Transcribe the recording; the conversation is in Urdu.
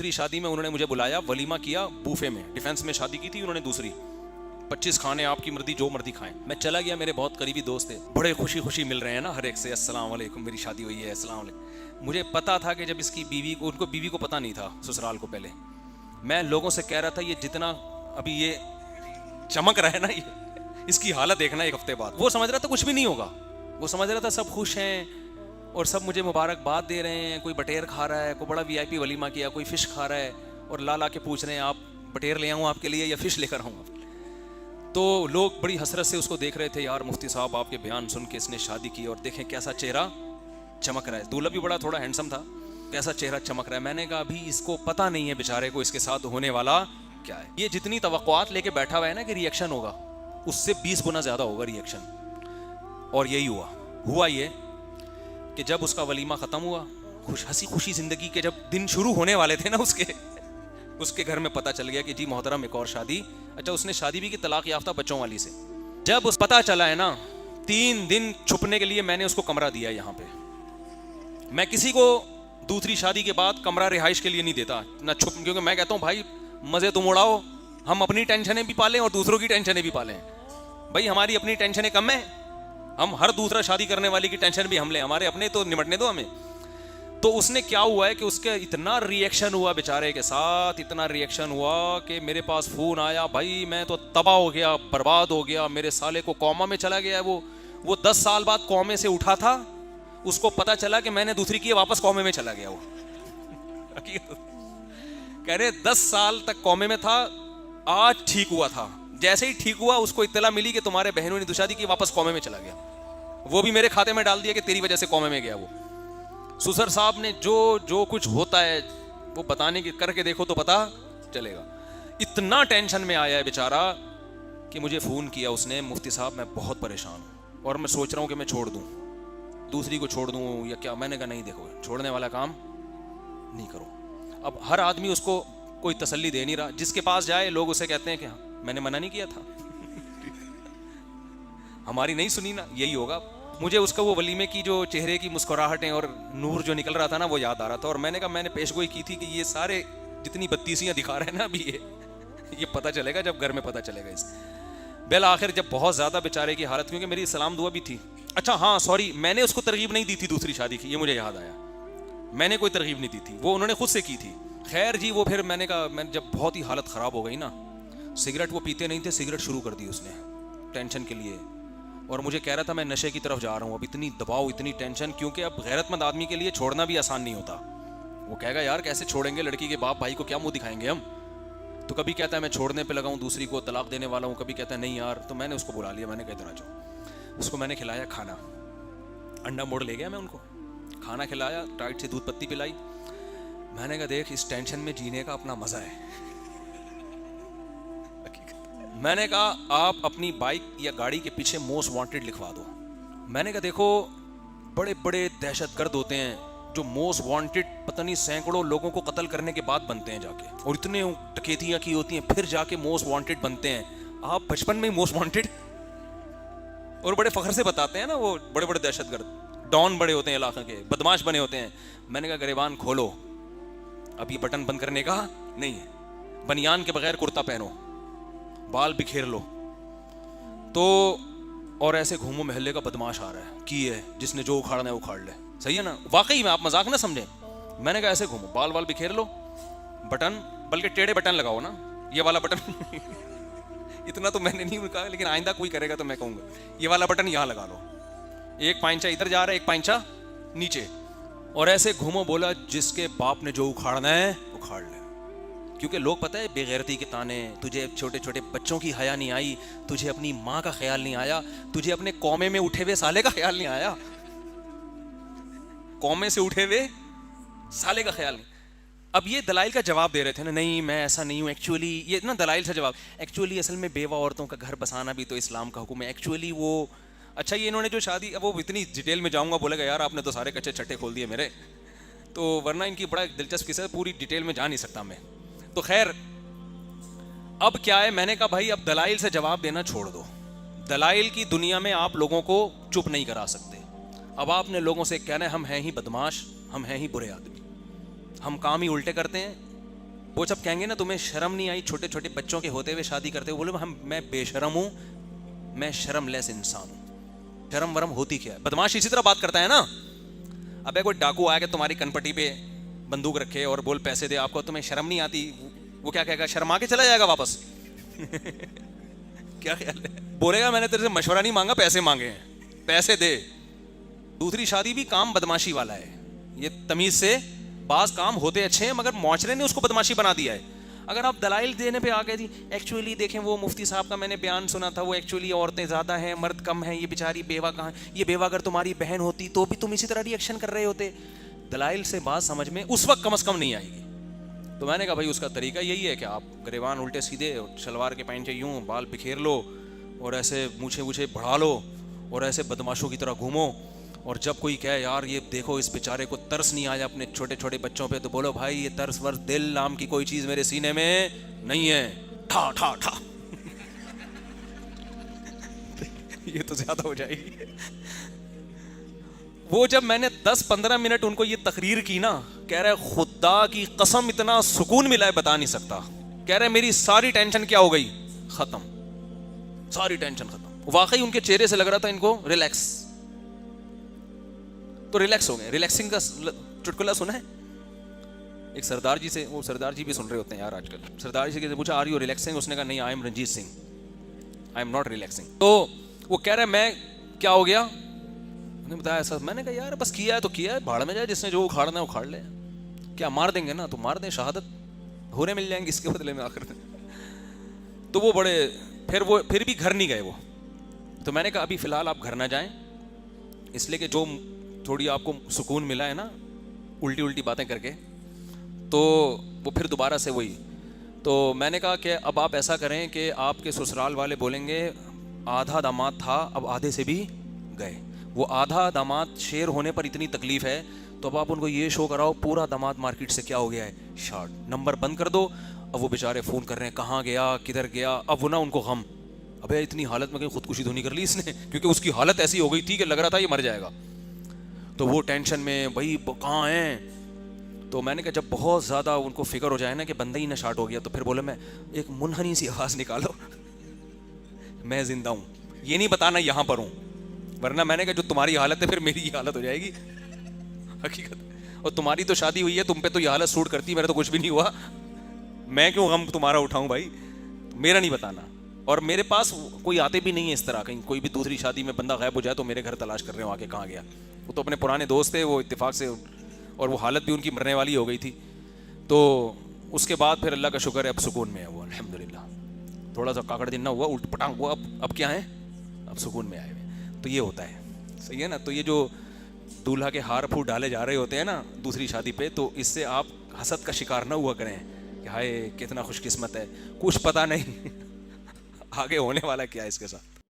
دوسری شادی میں انہوں نے مجھے بلایا, ولیمہ کیا بوفے میں, ڈیفینس میں شادی کی تھی انہوں نے دوسری, 25 کھانے آپ کی مرضی جو مرضی کھائیں. میں چلا گیا, میرے بہت قریبی دوست تھے, بڑے خوشی خوشی مل رہے ہیں نا ہر ایک سے, السلام علیکم میری شادی ہوئی ہے, السلام علیکم. مجھے پتا تھا کہ جب اس کی بیوی کو, ان کو بیوی کو پتا نہیں تھا سسرال کو, پہلے میں لوگوں سے کہہ رہا تھا یہ جتنا ابھی یہ چمک رہا ہے نا, یہ اس کی حالت دیکھنا ایک ہفتے بعد. وہ سمجھ رہا تھا کچھ بھی نہیں ہوگا, وہ سمجھ رہا تھا سب خوش ہیں اور سب مجھے مبارکباد دے رہے ہیں, کوئی بٹیر کھا رہا ہے, کوئی بڑا وی آئی پی ولیمہ کیا, کوئی فش کھا رہا ہے, اور لا کے پوچھ رہے ہیں آپ بٹیر لے آؤں آپ کے لیے یا فش لے کر آؤں. تو لوگ بڑی حسرت سے اس کو دیکھ رہے تھے, یار مفتی صاحب آپ کے بیان سن کے اس نے شادی کی اور دیکھیں کیسا چہرہ چمک رہا ہے. دولہا بھی بڑا تھوڑا ہینڈسم تھا, کیسا چہرہ چمک رہا ہے. میں نے کہا ابھی اس کو پتہ نہیں ہے بیچارے کو اس کے ساتھ ہونے والا کیا ہے. یہ جتنی توقعات لے کے بیٹھا ہوا ہے نا کہ ری ایکشن ہوگا, اس سے 20 گنا زیادہ ہوگا ری ایکشن. اور یہی ہوا یہ کہ جب اس کا ولیمہ ختم ہوا, ہنسی خوشی زندگی کے جب دن شروع ہونے والے تھے نا اس کے گھر میں پتہ چل گیا کہ جی محترم ایک اور شادی. اچھا اس نے شادی بھی کی طلاق یافتہ بچوں والی سے. جب اس پتہ چلا ہے نا, 3 دن چھپنے کے لیے میں نے اس کو کمرہ دیا یہاں پہ. میں کسی کو دوسری شادی کے بعد کمرہ رہائش کے لیے نہیں دیتا نہ چھپ, کیونکہ میں کہتا ہوں بھائی مزے تم اڑاؤ, ہم اپنی ٹینشنیں بھی پالیں اور دوسروں کی ٹینشنیں بھی پالیں. بھائی ہماری اپنی ٹینشنیں کم ہیں, ہم ہر دوسرا شادی کرنے والی کی ٹینشن بھی ہم لیں, ہمارے اپنے تو نمٹنے دو ہمیں. تو اس نے کیا ہوا ہے کہ اس کے اتنا ری ایکشن ہوا بیچارے کے ساتھ, اتنا ری ایکشن ہوا کہ میرے پاس فون آیا, بھائی میں تو تباہ ہو گیا, برباد ہو گیا, میرے سالے کو کوما میں چلا گیا. وہ 10 سال بعد کومے سے اٹھا تھا, اس کو پتا چلا کہ میں نے دوسری کی, واپس کومے میں چلا گیا. وہ کہہ رہے 10 سال تک کومے میں تھا, آج ٹھیک ہوا تھا. جیسے ہی ٹھیک ہوا اس کو اطلاع ملی کہ تمہارے بہنوں نے دوسری شادی کی, واپس کومے میں چلا گیا. وہ بھی میرے کھاتے میں ڈال دیا کہ تیری وجہ سے کومے میں گیا. وہ سسر صاحب نے جو کچھ ہوتا ہے وہ بتانے کی کر کے دیکھو تو پتا چلے گا. اتنا ٹینشن میں آیا ہے بیچارہ کہ مجھے فون کیا اس نے, مفتی صاحب میں بہت پریشان ہوں اور میں سوچ رہا ہوں کہ میں چھوڑ دوں, دوسری کو چھوڑ دوں یا کیا. میں نے کہا نہیں, دیکھو چھوڑنے والا کام نہیں کرو. اب ہر آدمی اس کو کوئی تسلی دے نہیں رہا, جس کے پاس جائے لوگ اسے کہتے ہیں کہ میں نے منع نہیں کیا تھا, ہماری نہیں سنی نا. یہی ہوگا. مجھے اس کا وہ ولیمے کی جو چہرے کی مسکراہٹیں اور نور جو نکل رہا تھا نا وہ یاد آ رہا تھا. اور میں نے کہا میں نے پیش گوئی کی تھی کہ یہ سارے جتنی بدتیسیاں دکھا رہے ہیں نا ابھی یہ پتہ چلے گا جب گھر میں پتہ چلے گا. اس بالآخر جب بہت زیادہ بیچارے کی حالت, کیونکہ میری سلام دعا بھی تھی. اچھا ہاں سوری, میں نے اس کو ترغیب نہیں دی تھی دوسری شادی کی, یہ مجھے یاد آیا, میں نے کوئی ترغیب نہیں دی تھی, وہ انہوں نے خود سے کی تھی. خیر جی, وہ پھر میں نے کہا, میں جب بہت ہی حالت خراب ہو گئی نا, سگریٹ وہ پیتے نہیں تھے, سگریٹ شروع کر دی اس نے ٹینشن کے لیے. اور مجھے کہہ رہا تھا میں نشے کی طرف جا رہا ہوں, اب اتنی دباؤ اتنی ٹینشن, کیونکہ اب غیرت مند آدمی کے لیے چھوڑنا بھی آسان نہیں ہوتا. وہ کہے گا یار کیسے چھوڑیں گے, لڑکی کے باپ بھائی کو کیا منہ دکھائیں گے ہم. تو کبھی کہتا ہے میں چھوڑنے پہ لگا ہوں, دوسری کو طلاق دینے والا ہوں, کبھی کہتا ہے نہیں یار. تو میں نے اس کو بلا لیا, میں نے کہا ادھر آ جاؤ. اس کو میں نے کھلایا کھانا, انڈا موڑ لے گیا میں ان کو, کھانا کھلایا, ٹائٹ سے دودھ پتی پلائی. میں نے کہا دیکھ اس ٹینشن میں جینے کا اپنا مزہ ہے. میں نے کہا آپ اپنی بائک یا گاڑی کے پیچھے موسٹ وانٹیڈ لکھوا دو. میں نے کہا دیکھو بڑے بڑے دہشت گرد ہوتے ہیں جو موسٹ وانٹیڈ پتہ نہیں سینکڑوں لوگوں کو قتل کرنے کے بعد بنتے ہیں جا کے, اور اتنے ڈکیتیاں کی ہوتی ہیں پھر جا کے موسٹ وانٹیڈ بنتے ہیں. آپ بچپن میں ہی موسٹ وانٹیڈ, اور بڑے فخر سے بتاتے ہیں نا, وہ بڑے بڑے دہشت گرد ڈان بڑے ہوتے ہیں علاقے کے, بدماش بنے ہوتے ہیں. میں نے کہا گریبان کھولو, اب یہ بٹن بند کرنے کا نہیں ہے, بنیان کے بغیر کرتا پہنو, بال بکھیر لو تو, اور ایسے گھومو محلے کا بدماش آ رہا ہے کی ہے جس نے جو اکھاڑنا ہے اکھاڑ لے. صحیح ہے نا, واقعی میں, آپ مذاق نہ سمجھیں. میں نے کہا ایسے گھومو, بال بکھیر لو, بٹن بلکہ ٹیڑھے بٹن لگاؤ نا, یہ والا بٹن اتنا تو میں نے نہیں کہا, لیکن آئندہ کوئی کرے گا تو میں کہوں گا یہ والا بٹن یہاں لگا لو, ایک پائنچا ادھر جا رہا ہے ایک پائنچا نیچے, اور ایسے گھومو. بولا جس کے باپ نے جو اکھاڑنا ہے اکھاڑ لے. کیونکہ لوگ پتہ ہے بے غیرتی کے تانے, تجھے چھوٹے چھوٹے بچوں کی حیا نہیں آئی, تجھے اپنی ماں کا خیال نہیں آیا, تجھے اپنے قومے میں اٹھے ہوئے سالے کا خیال نہیں آیا, قومے سے اٹھے ہوئے سالے کا خیال نہیں. اب یہ دلائل کا جواب دے رہے تھے نا, نہیں میں ایسا نہیں ہوں ایکچولی, یہ نا دلائل سے جواب, ایکچولی اصل میں بیوہ عورتوں کا گھر بسانا بھی تو اسلام کا حکم ہے, ایکچولی وہ اچھا یہ انہوں نے جو شادی, اب وہ اتنی ڈیٹیل میں جاؤں گا بولے گا یار آپ نے تو سارے کچے چھٹے کھول دیے میرے, تو ورنہ ان کی بڑا دلچسپ قصہ ہے, پوری ڈیٹیل میں جا نہیں سکتا میں. تو خیر اب کیا ہے, میں نے کہا بھائی اب دلائل سے جواب دینا چھوڑ دو, دلائل کی دنیا میں آپ لوگوں کو چپ نہیں کرا سکتے. اب آپ نے لوگوں سے کہنا ہے ہم ہیں ہی بدماش, ہم ہیں ہی برے آدمی, ہم کام ہی الٹے کرتے ہیں, وہ جب کہیں گے نا تمہیں شرم نہیں آئی چھوٹے چھوٹے بچوں کے ہوتے ہوئے شادی کرتے ہوئے، بولے میں بے شرم ہوں، میں شرم لیس انسان ہوں۔ شرم ورم ہوتی کیا ہے؟ بدماش اسی طرح بات کرتا ہے نا. ابے کوئی ڈاکو آیا کہ تمہاری کنپٹی پہ بندوق رکھے اور بول پیسے دے آپ کو، تمہیں شرم نہیں آتی؟ وہ کیا کہے گا؟ شرما کے چلا جائے گا واپس. کیا خیال ہے؟ بولے گا میں نے تیرے سے مشورہ نہیں مانگا، پیسے مانگے ہیں، پیسے دے. دوسری شادی بھی کام بدماشی والا ہے. یہ تمیز سے بعض کام ہوتے اچھے ہیں مگر معاشرے نے اس کو بدماشی بنا دیا ہے. اگر آپ دلائل دینے پہ آ گئے تھی، ایکچولی دیکھیں وہ مفتی صاحب کا میں نے بیان سنا تھا، وہ ایکچولی عورتیں زیادہ ہیں مرد کم ہیں، یہ بیچاری بیوہ کہاں، یہ بیوہ اگر تمہاری بہن ہوتی تو بھی تم اسی طرح ری ایکشن کر رہے ہوتے. دلائل سے بات سمجھ میں اس وقت کم از کم نہیں آئے گی. تو میں نے کہا بھائی اس کا طریقہ یہی ہے کہ آپ گریبان الٹے سیدھے شلوار کے پینچے یوں بال بکھیر لو اور ایسے مونچھے وونچھے بڑھا لو اور ایسے بدماشوں کی طرح گھومو، اور جب کوئی کہے یار یہ دیکھو اس بیچارے کو ترس نہیں آیا اپنے چھوٹے چھوٹے بچوں پہ، تو بولو بھائی یہ ترس ورس دل نام کی کوئی چیز میرے سینے میں نہیں ہے. ٹھا ٹھا ٹھا. یہ تو زیادہ ہو جائے گی. وہ جب میں نے 10-15 منٹ ان کو یہ تقریر کی نا، کہہ رہے خدا کی قسم اتنا سکون ملا ہے بتا نہیں سکتا. کہہ رہے میری ساری ٹینشن کیا ہو گئی، ختم، ساری ٹینشن ختم. واقعی ان کے چہرے سے لگ رہا تھا ان کو ریلیکس. تو ریلیکس ہو گئے. ریلیکسنگ کا چٹکلا سنا ہے ایک سردار جی سے، وہ سردار جی بھی سن رہے ہوتے ہیں یار آج کل. سردار جی سے پوچھا آر یو ریلیکسنگ؟ اس نے کہا نہیں، I am Ranjit Singh, I am not relaxing. تو وہ کہہ رہے میں کیا ہو گیا، نے بتایا ایسا. میں نے کہا یار بس کیا ہے تو کیا ہے، بھاڑ میں جائے، جس نے جو اکھاڑنا ہے اکھاڑ لے. کیا مار دیں گے نا تو مار دیں، شہادت ہورے مل جائیں گے اس کے بدلے میں آخر. تو وہ بڑے پھر بھی گھر نہیں گئے وہ. تو میں نے کہا ابھی فی الحال آپ گھر نہ جائیں، اس لیے کہ جو تھوڑی آپ کو سکون ملا ہے نا الٹی الٹی باتیں کر کے، تو وہ پھر دوبارہ سے وہی. تو میں نے کہا کہ اب آپ ایسا کریں کہ آپ کے سسرال والے بولیں گے آدھا داماد تھا اب آدھے سے بھی گئے. وہ آدھا داماد شیر ہونے پر اتنی تکلیف ہے تو اب آپ ان کو یہ شو کراؤ پورا داماد مارکیٹ سے کیا ہو گیا ہے شارٹ، نمبر بند کر دو. اب وہ بیچارے فون کر رہے ہیں کہاں گیا کدھر گیا. اب وہ نا ان کو غم، ابے اتنی حالت میں کہیں خودکشی تو نہیں کر لی اس نے، کیونکہ اس کی حالت ایسی ہو گئی تھی کہ لگ رہا تھا یہ مر جائے گا. تو وہ ٹینشن میں بھائی کہاں ہیں. تو میں نے کہا جب بہت زیادہ ان کو فکر ہو جائے نا کہ بندہ ہی نہ شارٹ ہو گیا، تو پھر بولے میں ایک منحنی سی آواز نکالو میں زندہ ہوں، یہ نہیں بتانا یہاں پر ہوں، ورنہ میں نے کہا جو تمہاری حالت ہے پھر میری یہ حالت ہو جائے گی حقیقت. اور تمہاری تو شادی ہوئی ہے، تم پہ تو یہ حالت سوٹ کرتی، میرا تو کچھ بھی نہیں ہوا، میں کیوں غم تمہارا اٹھاؤں بھائی، میرا نہیں بتانا. اور میرے پاس کوئی آتے بھی نہیں ہے اس طرح، کہیں کوئی بھی دوسری شادی میں بندہ غائب ہو جائے تو میرے گھر تلاش کر رہے ہوں آ کے کہاں گیا. وہ تو اپنے پرانے دوست تھے، وہ اتفاق سے، اور وہ حالت بھی ان کی مرنے والی ہو گئی تھی. تو اس کے بعد پھر اللہ کا شکر ہے اب سکون میں ہے وہ الحمدللہ. تھوڑا سا کاکڑ دن نہ ہوا الٹ پٹانگ ہوا، اب کیا ہے، اب سکون میں آئے ہوئے. تو یہ ہوتا ہے، صحیح ہے نا. تو یہ جو دولہا کے ہار پھوٹ ڈالے جا رہے ہوتے ہیں نا دوسری شادی پہ، تو اس سے آپ حسد کا شکار نہ ہوا کریں کہ ہائے کتنا خوش قسمت ہے، کچھ پتہ نہیں آگے ہونے والا کیا ہے اس کے ساتھ.